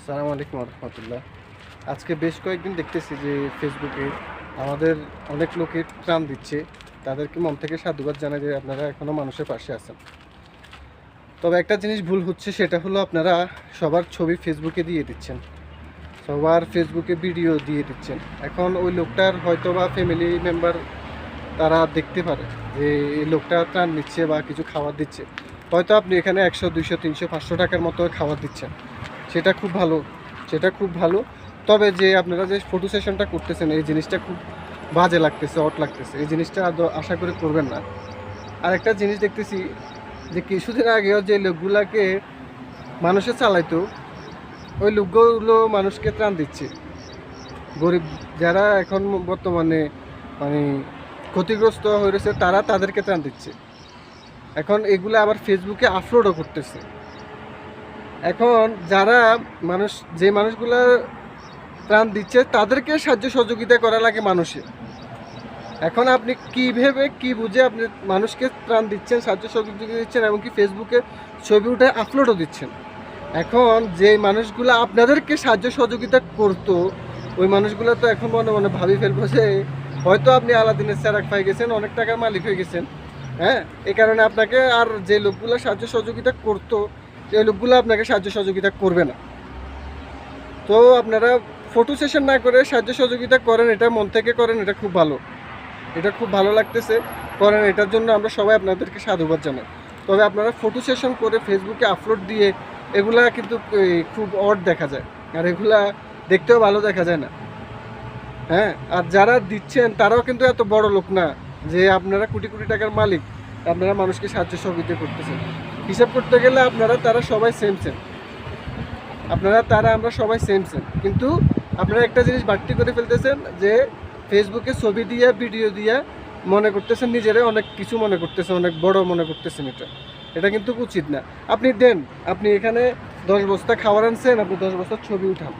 আসসালামু আলাইকুম রহমতুল্লাহ। আজকে বেশ কয়েকদিন দেখতেছি যে ফেসবুকে আমাদের অনেক লোকে ত্রাণ দিচ্ছে। তাদেরকে মন থেকে সাধুবাদ জানাই যে আপনারা এখনও মানুষের পাশে আছেন। তবে একটা জিনিস ভুল হচ্ছে, সেটা হলো আপনারা সবার ছবি ফেসবুকে দিয়ে দিচ্ছেন, সবার ফেসবুকে ভিডিও দিয়ে দিচ্ছেন। এখন ওই লোকটার হয়তো বা ফ্যামিলি মেম্বার তারা দেখতে পারে যে এই লোকটা ত্রাণ নিচ্ছে বা কিছু খাবার দিচ্ছে। হয়তো আপনি এখানে 100, 200, 300, 500 টাকার মতো খাবার দিচ্ছেন, সেটা খুব ভালো, সেটা খুব ভালো। তবে যে আপনারা যে ফটো সেশনটা করতেছেন, এই জিনিসটা খুব বাজে লাগতেছে, অট লাগতেছে। এই জিনিসটা আশা করে করবেন না। আর একটা জিনিস দেখতেছি যে কিছুদিন আগেও যে লোকগুলাকে মানুষে চালাইতো, ওই লোকগুলো মানুষকে ত্রাণ দিচ্ছে। গরিব যারা এখন বর্তমানে মানে ক্ষতিগ্রস্ত হয়েছে, তারা তাদেরকে ত্রাণ দিচ্ছে। এখন এগুলো আবার ফেসবুকে আপলোডও করতেছে। এখন যারা মানুষ, যে মানুষগুলা ত্রাণ দিচ্ছে, তাদেরকে সাহায্য সহযোগিতা করা লাগে মানুষের। এখন আপনি কী ভেবে কী বুঝে আপনি মানুষকে ত্রাণ দিচ্ছেন, সাহায্য সহযোগিতা দিচ্ছেন, এবং কি ফেসবুকে ছবি উঠে আপলোডও দিচ্ছেন। এখন যে মানুষগুলো আপনাদেরকে সাহায্য সহযোগিতা করতো, ওই মানুষগুলো তো এখন মনে মনে ভাবি ফেলবো যে হয়তো আপনি আলাদিনের চেরাগ পাই গেছেন, অনেক টাকার মালিক হয়ে গেছেন। হ্যাঁ, এই কারণে আপনাকে আর যে লোকগুলো সাহায্য সহযোগিতা করতো, সেই লোকগুলো আপনাকে সাহায্য সহযোগিতা করবে না। তো আপনারা ফটো সেশন না করে সাহায্য সহযোগিতা করেন, এটা মন থেকে করেন, এটা খুব ভালো, এটা খুব ভালো লাগতেছে, করেন। এটার জন্য আমরা সবাই আপনাদেরকে সাধুবাদ জানাই। তবে আপনারা ফটো সেশন করে ফেসবুকে আপলোড দিয়ে এগুলা কিন্তু খুব অড দেখা যায়, আর এগুলা দেখতেও ভালো দেখা যায় না। হ্যাঁ, আর যারা দিচ্ছেন তারাও কিন্তু এত বড় লোক না যে আপনারা কোটি কোটি টাকার মালিক, আপনারা মানুষকে সাহায্য সহযোগিতা করতেছেন। হিসাব করতে গেলে আপনারা তারা সবাই সেম সেম, আপনারা তারা আমরা সবাই সেম সেম। কিন্তু আপনারা একটা জিনিস বাড়তি করে ফেলতেছেন যে ফেসবুকে ছবি দিয়ে ভিডিও দিয়ে মনে করতেছেন নিজেরা অনেক কিছু মনে করতেছেন, অনেক বড় মনে করতেছেন। এটা কিন্তু উচিত না। আপনি দেন, আপনি এখানে 10 বস্তা খাবার আনছেন, আপনি 10 বস্তার ছবি উঠান,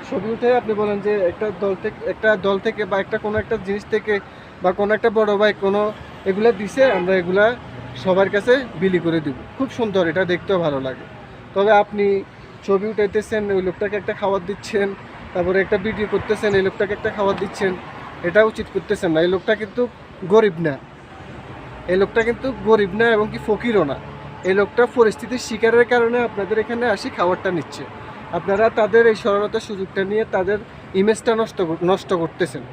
ছবি উঠে আপনি বলেন যে একটা দল থেকে বা কোনো একটা জিনিস থেকে বা কোনো একটা বড় ভাই কোনো এগুলা দিছে, আমরা এগুলা সবার কাছে বিলি করে দিব। খুব সুন্দর, এটা দেখতেও ভালো লাগে। তবে আপনি ছবি উঠাইতেছেন, ওই লোকটাকে একটা খাবার দিচ্ছেন, তারপরে একটা ভিডিও করতেছেন, এই লোকটাকে একটা খাবার দিচ্ছেন, এটা উচিত করতেছেন না। এই লোকটা কিন্তু গরিব না, এই লোকটা কিন্তু গরিব না, এবং কি ফকিরও না। এই লোকটা পরিস্থিতির শিকারের কারণে আপনাদের এখানে আসি খাবারটা নিচ্ছে। আপনারা তাদের এই সরলতার সুযোগটা নিয়ে তাদের ইমেজটা নষ্ট করতেছেন।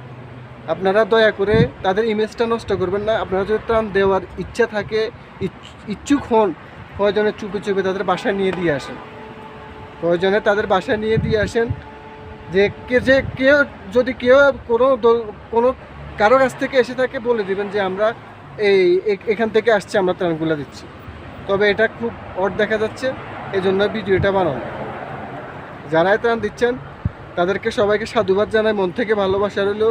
আপনারা দয়া করে তাদের ইমেজটা নষ্ট করবেন না। আপনারা যদি ত্রাণ দেওয়ার ইচ্ছা থাকে, ইচ্ছুক হন, প্রয়োজনে চুপে চুপে তাদের বাসায় নিয়ে দিয়ে আসেন, প্রয়োজনে তাদের বাসায় নিয়ে দিয়ে আসেন। যে কেউ যদি কোনো কারো কাছ থেকে এসে থাকে, বলে দিবেন যে আমরা এখান থেকে আসছি, আমরা ত্রাণগুলো দিচ্ছি। তবে এটা খুব অড দেখা যাচ্ছে, এই জন্য ভিডিওটা বানানো। যারাই ত্রাণ দিচ্ছেন তাদেরকে সবাইকে সাধুবাদ জানাই, মন থেকে ভালোবাসা রইল,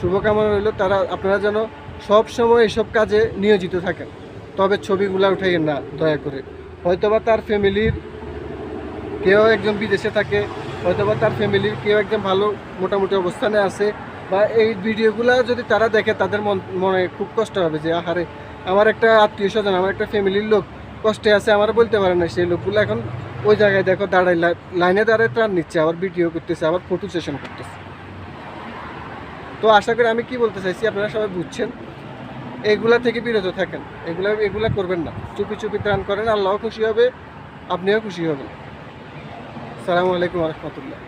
শুভকামনা রইল। আপনারা যেন সব সময় এসব কাজে নিয়োজিত থাকেন। তবে ছবিগুলো উঠাইয়েন না দয়া করে। হয়তোবা তার ফ্যামিলির কেউ একজন বিদেশে থাকে, হয়তোবা তার ফ্যামিলির কেউ একজন ভালো মোটামুটি অবস্থানে আছে, বা এই ভিডিওগুলো যদি তারা দেখে, তাদের মনে খুব কষ্ট হবে যে আহারে, আমার একটা আত্মীয় স্বজন, আমার একটা ফ্যামিলির লোক কষ্টে আছে, আমার বলতে পারে না। সেই লোকগুলো এখন ওই জায়গায় দেখো দাঁড়ায়, লাইনে দাঁড়ায় ত্রাণ নিচ্ছে, আবার ভিডিও করতেছে, আবার ফটো সেশন করতেছে। তো আশা করি আমি কি বলতে চাইছি আপনারা সবাই বুঝছেন। এগুলা থেকে বিরত থাকেন, এগুলা করবেন না। চুপি চুপি ত্রাণ করেন, আল্লাহও খুশি হবে, আপনিও খুশি হবেন। আসসালামু আলাইকুম রহমতুল্লাহ।